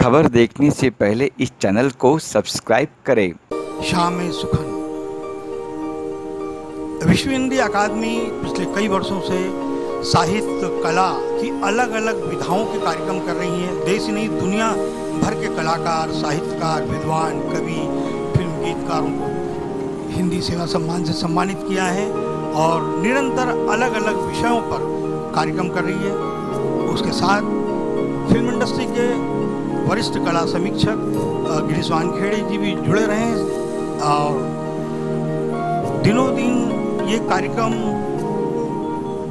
खबर देखने से पहले इस चैनल को सब्सक्राइब करें। शाम सुखन। विश्व हिंदी अकादमी पिछले कई वर्षों से साहित्य कला की अलग अलग विधाओं के कार्यक्रम कर रही है। देश ही नहीं दुनिया भर के कलाकार, साहित्यकार, विद्वान, कवि, फिल्म गीतकारों को हिंदी सेवा सम्मान से सम्मानित किया है और निरंतर अलग अलग विषयों पर कार्यक्रम कर रही है। उसके साथ फिल्म इंडस्ट्री के वरिष्ठ कला समीक्षक गिरीश वानखेड़े जी भी जुड़े रहे हैं और दिनों दिन ये कार्यक्रम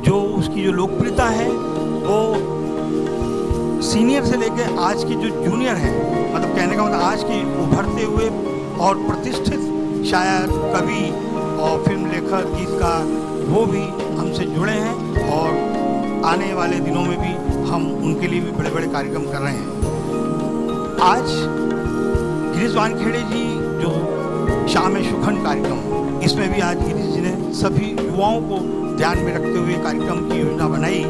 जो उसकी जो लोकप्रियता है वो सीनियर से लेके आज की जो जूनियर है, मतलब कहने का मतलब आज की उभरते हुए और प्रतिष्ठित शायर, कवि और फिल्म लेखक, गीतकार वो भी हमसे जुड़े हैं और आने वाले दिनों में भी हम उनके लिए भी बड़े बड़े कार्यक्रम कर रहे हैं। आज गिरीश वानखेड़े जी जो शाम सुखन कार्यक्रम, इसमें भी आज गिरीश जी ने सभी युवाओं को ध्यान में रखते हुए कार्यक्रम की योजना बनाई।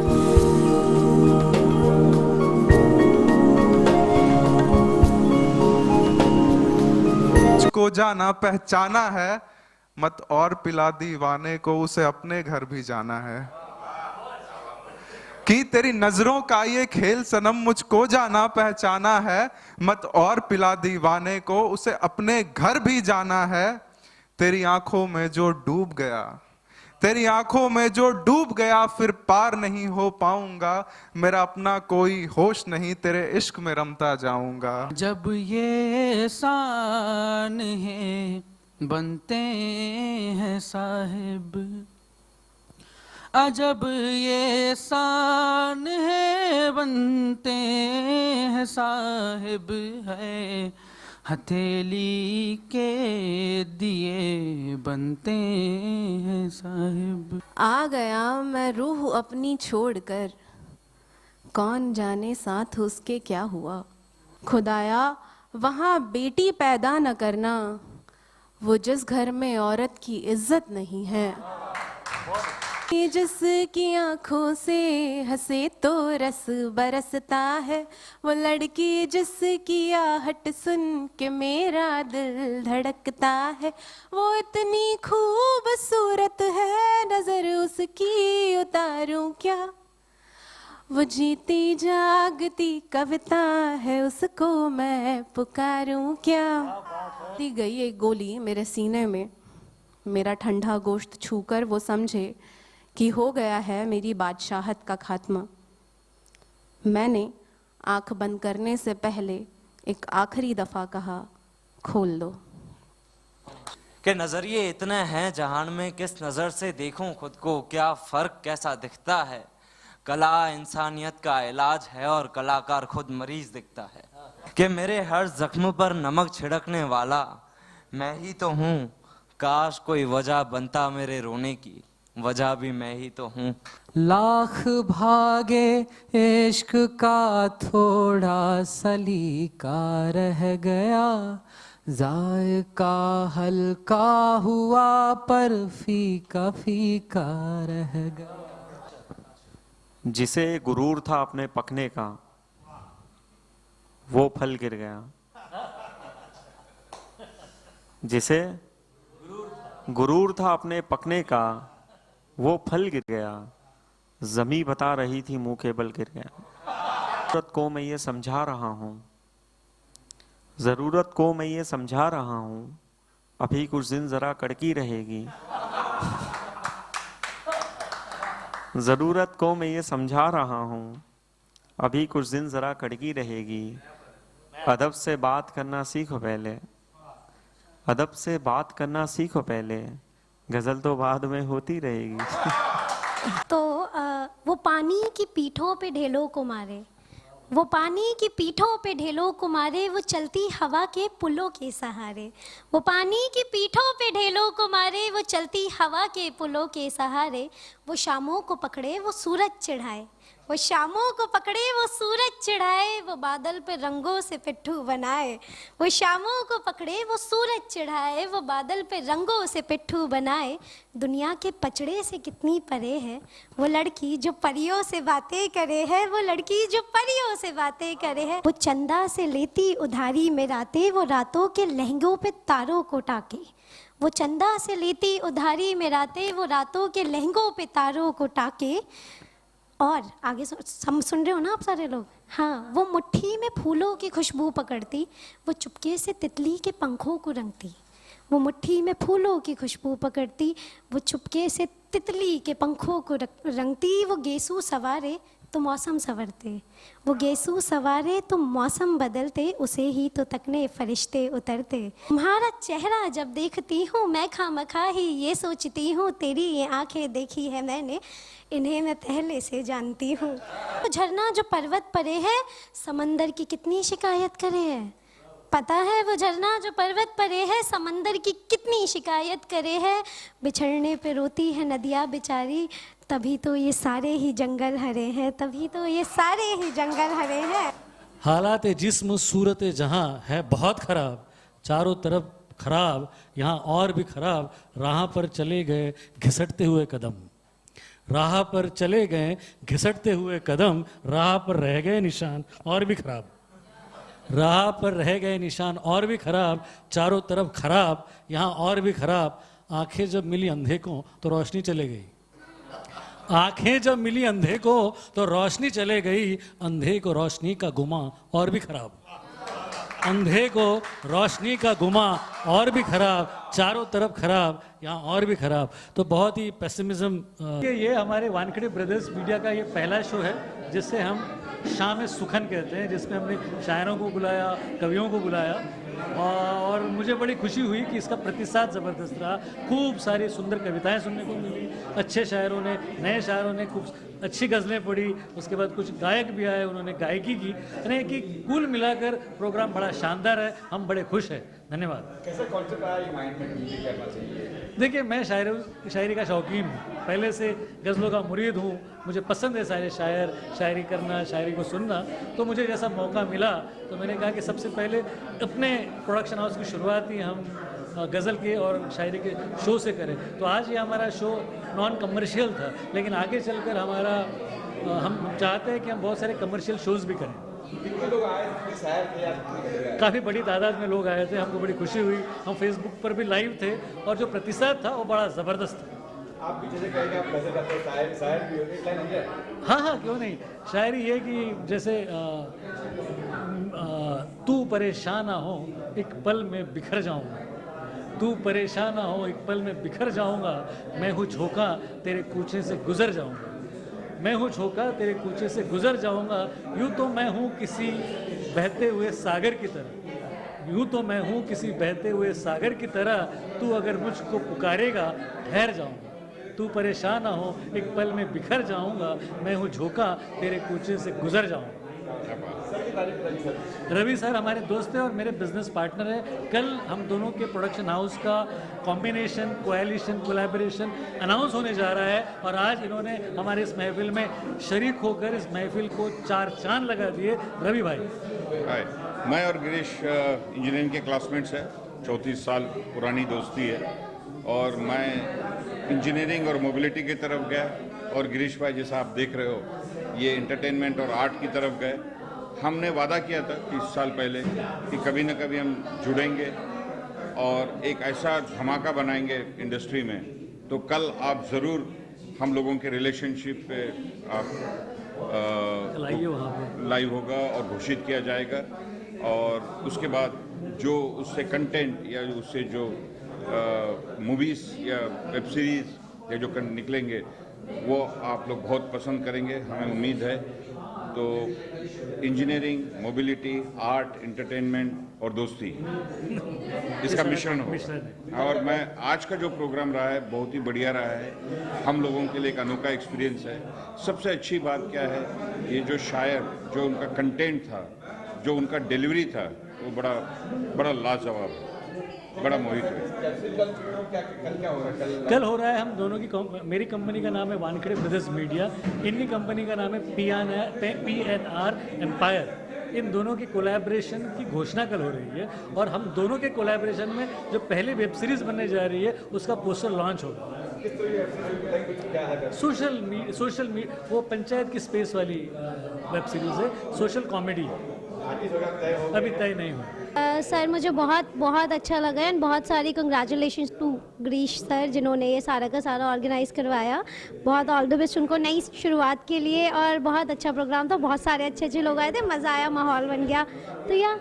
को जाना पहचाना है, मत और पिला दीवाने को, उसे अपने घर भी जाना है। कि तेरी नजरों का ये खेल सनम, मुझको जाना पहचाना है, मत और पिला दीवाने को, उसे अपने घर भी जाना है। तेरी आंखों में जो डूब गया, तेरी आंखों में जो डूब गया, फिर पार नहीं हो पाऊंगा। मेरा अपना कोई होश नहीं, तेरे इश्क में रमता जाऊंगा। जब ये सान है बनते हैं साहिब, अजब ये शान है बनते हैं साहिब, है हथेली के दिए बनते हैं साहिब। आ गया मैं रूह अपनी छोड़कर, कौन जाने साथ उसके क्या हुआ। खुदाया वहाँ बेटी पैदा न करना, वो जिस घर में औरत की इज्जत नहीं है। जिसकी आंखों से हंसे तो रस बरसता है, वो लड़की जिसकी आहट सुन के मेरा दिल धड़कता है। वो इतनी खूबसूरत है, नजर उसकी उतारूं क्या, वो जीती जागती कविता है, उसको मैं पुकारूं क्या। दी गई एक गोली मेरे सीने में, मेरा ठंडा गोश्त छूकर वो समझे कि हो गया है मेरी बादशाहत का खात्मा। मैंने आंख बंद करने से पहले एक आखिरी दफा कहा, खोल दो। के नजरिए इतने हैं जहान में, किस नजर से देखूं खुद को, क्या फर्क कैसा दिखता है। कला इंसानियत का इलाज है और कलाकार खुद मरीज दिखता है। कि मेरे हर जख्म पर नमक छिड़कने वाला मैं ही तो हूँ, काश कोई वजह बनता मेरे रोने की, वजह भी मैं ही तो हूँ। लाख भागे इश्क का थोड़ा सलीका रह गया, जायका हल्का हुआ पर फीका फीका रह गया। जिसे गुरूर था अपने पकने का, वो फल गिर गया। जिसे गुरूर था अपने पकने का, वो फल गिर गया। जमी बता रही थी मुंह के बल गिर गया। जरूरत को मैं ये समझा रहा हूं, जरूरत को मैं ये समझा रहा हूं, अभी कुछ दिन जरा कड़की रहेगी। जरूरत को मैं ये समझा रहा हूं, अभी कुछ दिन जरा कड़की रहेगी। अदब से बात करना सीखो पहले, अदब से बात करना सीखो पहले, गजल तो बाद में होती रहेगी। तो वो पानी की पीठों पे ढेलों को मारे, वो पानी की पीठों पे ढेलों को मारे, वो चलती हवा के पुलों के सहारे। वो पानी की पीठों पे ढेलों को मारे, वो चलती हवा के पुलों के सहारे। वो शामों को पकड़े वो सूरज चढ़ाए, वो शामों को पकड़े वो सूरज चढ़ाए, वो बादल पे रंगों से पिट्ठू बनाए। वो शामों को पकड़े वो सूरज चढ़ाए, वो बादल पे रंगों से पिट्ठू बनाए। दुनिया के पचड़े से कितनी परे है वो लड़की जो परियों से बातें करे है, वो लड़की जो परियों से बातें करे है। वो चंदा से लेती उधारी में रातें, वो रातों के लहंगों पे तारों को टाके। वो चंदा से लेती उधारी में रातें, वो रातों के लहंगों पे तारों को टाके। और आगे सुन रहे हो ना आप सारे लोग? हाँ, वो मुट्ठी में फूलों की खुशबू पकड़ती, वो चुपके से तितली के पंखों को रंगती। वो मुट्ठी में फूलों की खुशबू पकड़ती, वो चुपके से तितली के पंखों को रंगती। वो गेसू सवारे तो मौसम संवरते, वो गेसू सवारे तो मौसम बदलते, उसे ही तो तकने फरिश्ते उतरते। तुम्हारा चेहरा जब देखती हूँ मैं खामखा ही ये सोचती हूँ, तेरी ये आंखें देखी है मैंने, इन्हें मैं पहले से जानती हूँ। तो झरना जो पर्वत परे है, समंदर की कितनी शिकायत करे है। पता है वो झरना जो पर्वत परे है, समंदर की कितनी शिकायत करे है। बिछड़ने पे रोती है नदियाँ बेचारी, तभी तो ये सारे ही जंगल हरे हैं, तभी तो ये सारे ही जंगल हरे हैं। हालात जिस्म सूरत जहाँ है बहुत ख़राब, चारों तरफ खराब, यहाँ और भी खराब। राह पर चले गए घिसटते हुए कदम, राह पर चले गए घिसटते हुए कदम, राह पर रह गए निशान और भी खराब। राह पर रह गए निशान और भी खराब, चारों तरफ खराब, यहाँ और भी खराब। आंखें जब मिली अंधे को तो रोशनी चले गई, आंखें जब मिली अंधे को तो रोशनी चले गई। अंधे को रोशनी का गुमा और भी खराब, अंधे को रोशनी का गुमा और भी खराब, चारों तरफ खराब, यहाँ और भी खराब। तो बहुत ही पेसिमिज्म। ये हमारे वानखेड़े ब्रदर्स मीडिया का ये पहला शो है जिससे हम शाम सुखन कहते हैं, जिसमें हमने शायरों को बुलाया, कवियों को बुलाया, और मुझे बड़ी खुशी हुई कि इसका प्रतिसाद ज़बरदस्त रहा। खूब सारी सुंदर कविताएं सुनने को मिली, अच्छे शायरों ने, नए शायरों ने खूब अच्छी गज़लें पढ़ी, उसके बाद कुछ गायक भी आए, उन्होंने गायकी की। यानी कि कुल मिलाकर प्रोग्राम बड़ा शानदार है, हम बड़े खुश हैं। धन्यवाद। कैसा कॉन्सेप्ट आया माइंड में म्यूजिक करना चाहिए? देखिए, मैं शायरी का शौकीन हूँ, पहले से गज़लों का मुरीद हूँ, मुझे पसंद है सारे शायर, शायरी करना, शायरी को सुनना। तो मुझे जैसा मौका मिला तो मैंने कहा कि सबसे पहले अपने प्रोडक्शन हाउस की शुरुआत ही हम गज़ल के और शायरी के शो से करें। तो आज ये हमारा शो नॉन कमर्शियल था, लेकिन आगे चलकर हम चाहते हैं कि हम बहुत सारे कमर्शियल शोज़ भी करें। कितने लोग आए थे? शायर थे या काफ़ी बड़ी तादाद में लोग आए थे, हमको बड़ी खुशी हुई। हम फेसबुक पर भी लाइव थे और जो प्रतिसाद था वो बड़ा ज़बरदस्त था। आप भी जैसे कहेंगे आप गज़ल करते हैं, शायर भी होंगे, क्या नहीं है? हाँ, क्यों नहीं। शायरी ये कि जैसे तू परेशान ना हो एक पल में बिखर जाऊंगा, तू परेशान ना हो एक पल में बिखर जाऊंगा, मैं हूँ झोंका तेरे कूचे से गुजर जाऊंगा, मैं हूँ झोंका तेरे कूचे से गुजर जाऊंगा। यूँ तो मैं हूँ किसी बहते हुए सागर की तरह, यूँ तो मैं हूँ किसी बहते हुए सागर की तरह, तू अगर मुझको पुकारेगा ठहर जाऊंगा, तू परेशान ना हो एक पल में बिखर जाऊंगा, मैं हूँ झोंका तेरे कूचे से गुजर जाऊंगा। रवि सर हमारे दोस्त हैं और मेरे बिजनेस पार्टनर हैं। कल हम दोनों के प्रोडक्शन हाउस का कॉम्बिनेशन, कोएलिशन, कोलैबोरेशन अनाउंस होने जा रहा है, और आज इन्होंने हमारे इस महफिल में शरीक होकर इस महफिल को 4 चांद लगा दिए। रवि भाई। हाय, मैं और गिरीश इंजीनियरिंग के क्लासमेट्स हैं, 34 साल पुरानी दोस्ती है, और मैं इंजीनियरिंग और मोबिलिटी की तरफ गया, और गिरीश भाई जैसा आप देख रहे हो ये एंटरटेनमेंट और आर्ट की तरफ गए। हमने वादा किया था 30 साल पहले कि कभी न कभी हम जुड़ेंगे और एक ऐसा धमाका बनाएंगे इंडस्ट्री में। तो कल आप ज़रूर हम लोगों के रिलेशनशिप पे आप लाइव होगा और घोषित किया जाएगा, और उसके बाद जो उससे कंटेंट या उससे जो मूवीज़ या वेब सीरीज़ या जो निकलेंगे वो आप लोग बहुत पसंद करेंगे, हमें उम्मीद है। तो इंजीनियरिंग, मोबिलिटी, आर्ट, एंटरटेनमेंट और दोस्ती, इसका मिश्रण होगा। और मैं आज का जो प्रोग्राम रहा है बहुत ही बढ़िया रहा है, हम लोगों के लिए एक अनोखा एक्सपीरियंस है। सबसे अच्छी बात क्या है, ये जो शायर, जो उनका कंटेंट था, जो उनका डिलीवरी था, वो बड़ा लाजवाब है। बड़ा मोहित हुए। कल हो रहा है, हम दोनों की मेरी कंपनी का नाम है वानखेड़े ब्रदर्स मीडिया, इनकी कंपनी का नाम है PNR एम्पायर। इन दोनों की कोलैबोरेशन की घोषणा कल हो रही है और हम दोनों के कोलैबोरेशन में जो पहली वेब सीरीज बनने जा रही है उसका पोस्टर लॉन्च होगा। सोशल मीडिया वो पंचायत की स्पेस वाली वेब सीरीज है, सोशल कॉमेडी, अभी तय नहीं हुआ। सर मुझे बहुत बहुत अच्छा लगा एंड बहुत सारी कंग्रेचुलेशंस टू गिरीश सर जिन्होंने ये सारा का सारा ऑर्गेनाइज करवाया। बहुत ऑल द बेस्ट उनको नई शुरुआत के लिए, और बहुत अच्छा प्रोग्राम था, बहुत सारे अच्छे अच्छे लोग आए थे, मज़ा आया, माहौल बन गया। तो या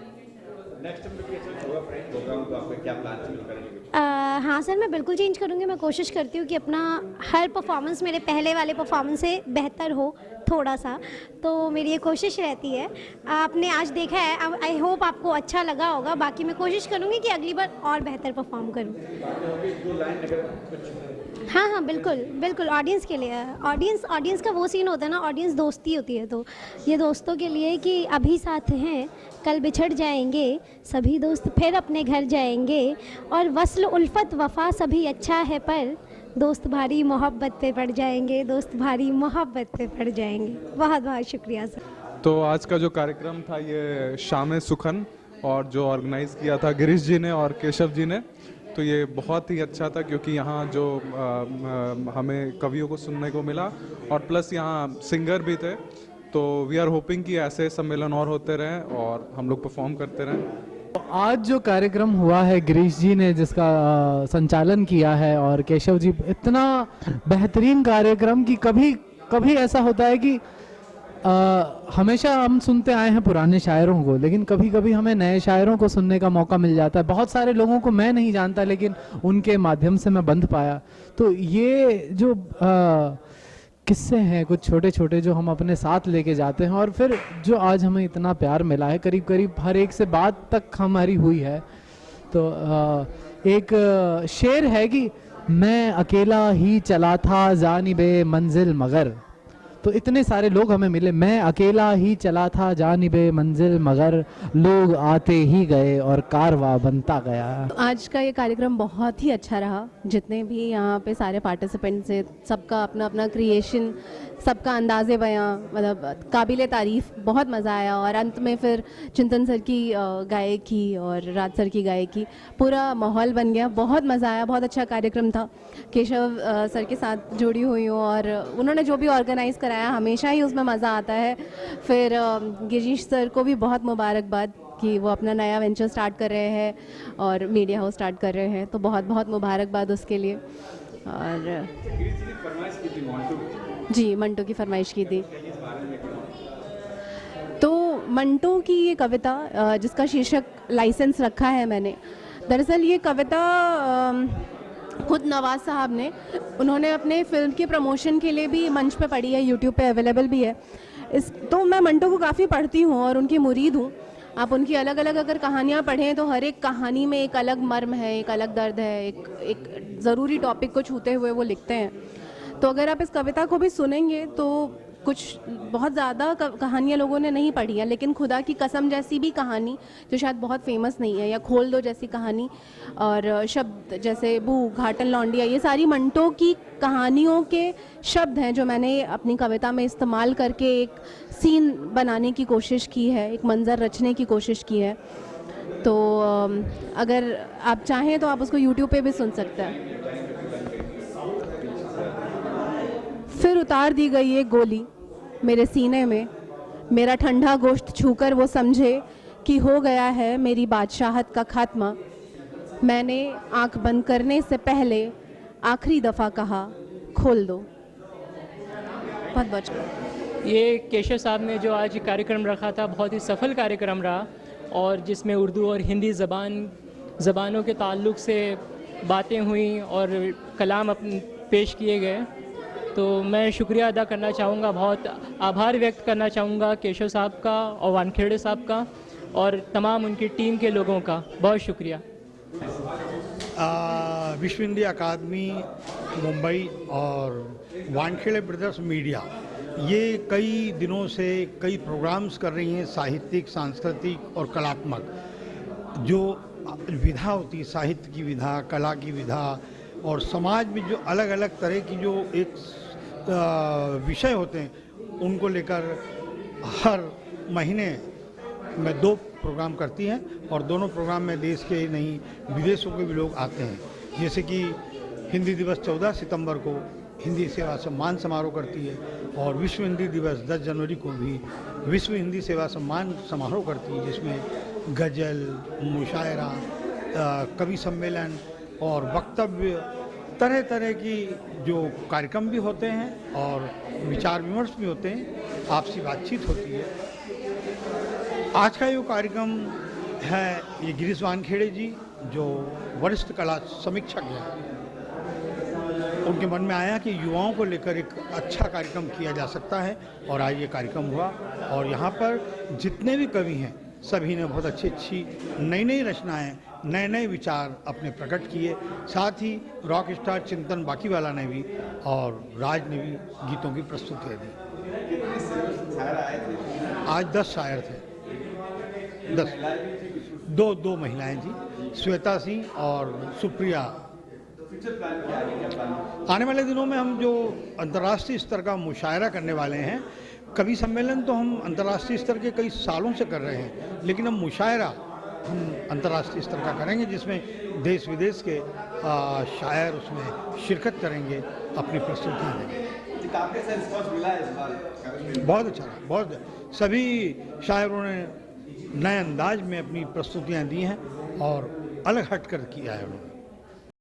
हाँ सर, मैं बिल्कुल चेंज करूँगी। मैं कोशिश करती हूँ कि अपना हर परफॉर्मेंस मेरे पहले वाले परफॉर्मेंस से बेहतर हो थोड़ा सा, तो मेरी ये कोशिश रहती है। आपने आज देखा है, आई होप आपको अच्छा लगा होगा। बाकी मैं कोशिश करूँगी कि अगली बार और बेहतर परफॉर्म करूँ। हाँ हाँ बिल्कुल बिल्कुल, ऑडियंस के लिए। ऑडियंस का वो सीन होता है ना, ऑडियंस दोस्ती होती है, तो ये दोस्तों के लिए कि अभी साथ हैं कल बिछड़ जाएंगे, सभी दोस्त फिर अपने घर जाएंगे, और वस्ल उल्फत वफा सभी अच्छा है, पर दोस्त भारी मोहब्बत पे पड़ जाएंगे, दोस्त भारी मोहब्बत पे पड़ जाएंगे। बहुत बहुत शुक्रिया सर। तो आज का जो कार्यक्रम था ये शाम सुखन, और जो ऑर्गेनाइज़ किया था गिरीश जी ने और केशव जी ने, तो ये बहुत ही अच्छा था क्योंकि यहाँ जो हमें कवियों को सुनने को मिला और प्लस यहाँ सिंगर भी थे। तो वी आर होपिंग कि ऐसे सम्मेलन और होते रहें और हम लोग परफॉर्म करते रहें। तो आज जो कार्यक्रम हुआ है गिरीश जी ने जिसका संचालन किया है और केशव जी, इतना बेहतरीन कार्यक्रम कि कभी ऐसा होता है कि हमेशा हम सुनते आए हैं पुराने शायरों को, लेकिन कभी कभी हमें नए शायरों को सुनने का मौका मिल जाता है। बहुत सारे लोगों को मैं नहीं जानता, लेकिन उनके माध्यम से मैं बंध पाया। तो ये जो किस्से हैं कुछ छोटे छोटे जो हम अपने साथ लेके जाते हैं, और फिर जो आज हमें इतना प्यार मिला है, करीब करीब हर एक से बात तक हमारी हुई है। तो एक शेर है कि मैं अकेला ही चला था जानिबे मंजिल मगर, तो इतने सारे लोग हमें मिले। मैं अकेला ही चला था जानिबे मंजिल मगर, लोग आते ही गए और कारवां बनता गया। आज का ये कार्यक्रम बहुत ही अच्छा रहा। जितने भी यहाँ पे सारे पार्टिसिपेंट्स हैं, सबका अपना अपना क्रिएशन, सबका अंदाज़े बयां, मतलब काबिल तारीफ़, बहुत मज़ा आया। और अंत में फिर चिंतन सर की गायकी और राज सर की गायकी, पूरा माहौल बन गया, बहुत मज़ा आया, बहुत अच्छा कार्यक्रम था। केशव सर के साथ जुड़ी हुई हूँ और उन्होंने जो भी ऑर्गेनाइज़ कराया हमेशा ही उसमें मज़ा आता है। फिर गिरीश सर को भी बहुत मुबारकबाद कि वो अपना नया वेंचर स्टार्ट कर रहे हैं और मीडिया हाउस स्टार्ट कर रहे हैं, तो बहुत बहुत मुबारकबाद उसके लिए। और जी, मंटो की फरमाइश की थी। तो मंटो की ये कविता जिसका शीर्षक लाइसेंस रखा है मैंने, दरअसल ये कविता खुद नवाज साहब ने, उन्होंने अपने फिल्म के प्रमोशन के लिए भी मंच पे पढ़ी है, यूट्यूब पे अवेलेबल भी है। तो मैं मंटो को काफ़ी पढ़ती हूँ और उनकी मुरीद हूँ। आप उनकी अलग अलग अगर कहानियाँ पढ़ें तो हर एक कहानी में एक अलग मर्म है, एक अलग दर्द है, एक ज़रूरी टॉपिक को छूते हुए वो लिखते हैं। तो अगर आप इस कविता को भी सुनेंगे तो कुछ बहुत ज़्यादा कहानियाँ लोगों ने नहीं पढ़ी है, लेकिन खुदा की कसम जैसी भी कहानी जो शायद बहुत फेमस नहीं है, या खोल दो जैसी कहानी, और शब्द जैसे बू, घाटन, लौंडिया, ये सारी मंटो की कहानियों के शब्द हैं जो मैंने अपनी कविता में इस्तेमाल करके एक सीन बनाने की कोशिश की है, एक मंज़र रचने की कोशिश की है। तो अगर आप चाहें तो आप उसको यूट्यूब पे भी सुन सकते हैं। फिर उतार दी गई एक गोली मेरे सीने में, मेरा ठंडा गोश्त छूकर वो समझे कि हो गया है मेरी बादशाहत का खात्मा। मैंने आंख बंद करने से पहले आखिरी दफ़ा कहा, खोल दो। बहुत बहुत ये केशव साहब ने जो आज कार्यक्रम रखा था, बहुत ही सफल कार्यक्रम रहा, और जिसमें उर्दू और हिंदी ज़बानों के ताल्लुक़ से बातें हुई और कलाम पेश किए गए। तो मैं शुक्रिया अदा करना चाहूँगा, बहुत आभार व्यक्त करना चाहूँगा केशव साहब का और वानखेड़े साहब का और तमाम उनकी टीम के लोगों का। बहुत शुक्रिया। विश्व हिंदी अकादमी मुंबई और वानखेड़े ब्रदर्स मीडिया ये कई दिनों से कई प्रोग्राम्स कर रही हैं, साहित्यिक, सांस्कृतिक और कलात्मक, जो विधा होती है, साहित्य की विधा, कला की विधा, और समाज में जो अलग अलग तरह की जो एक विषय होते हैं उनको लेकर हर महीने में 2 प्रोग्राम करती हैं, और दोनों प्रोग्राम में देश के नहीं विदेशों के भी लोग आते हैं। जैसे कि हिंदी दिवस 14 सितंबर को हिंदी सेवा सम्मान समारोह करती है, और विश्व हिंदी दिवस 10 जनवरी को भी विश्व हिंदी सेवा सम्मान समारोह करती है, जिसमें गज़ल, मुशायरा, कवि सम्मेलन और वक्तव्य, तरह तरह की जो कार्यक्रम भी होते हैं और विचार विमर्श भी होते हैं, आपसी बातचीत होती है। आज का जो कार्यक्रम है ये गिरीश वानखेड़े जी जो वरिष्ठ कला समीक्षक हैं, उनके मन में आया कि युवाओं को लेकर एक अच्छा कार्यक्रम किया जा सकता है, और आज ये कार्यक्रम हुआ। और यहाँ पर जितने भी कवि हैं सभी ने बहुत अच्छी नई नई रचनाएं, नए नए विचार अपने प्रकट किए। साथ ही रॉक स्टार चिंतन बाकीवाला ने भी और राज ने भी गीतों की प्रस्तुतियाँ दी। आज 10 शायर थे, 10, दो महिलाएं थी, श्वेता सिंह और सुप्रिया। आने वाले दिनों में हम जो अंतर्राष्ट्रीय स्तर का मुशायरा करने वाले हैं, कवि सम्मेलन तो हम अंतर्राष्ट्रीय स्तर के कई सालों से कर रहे हैं, लेकिन अब मुशायरा हम अंतर्राष्ट्रीय स्तर का करेंगे, जिसमें देश विदेश के शायर उसमें शिरकत करेंगे, अपनी प्रस्तुतियाँ देंगे। बहुत अच्छा रहा, बहुत सभी शायरों ने नए अंदाज में अपनी प्रस्तुतियाँ दी हैं और अलग हट कर किया है उन्होंने।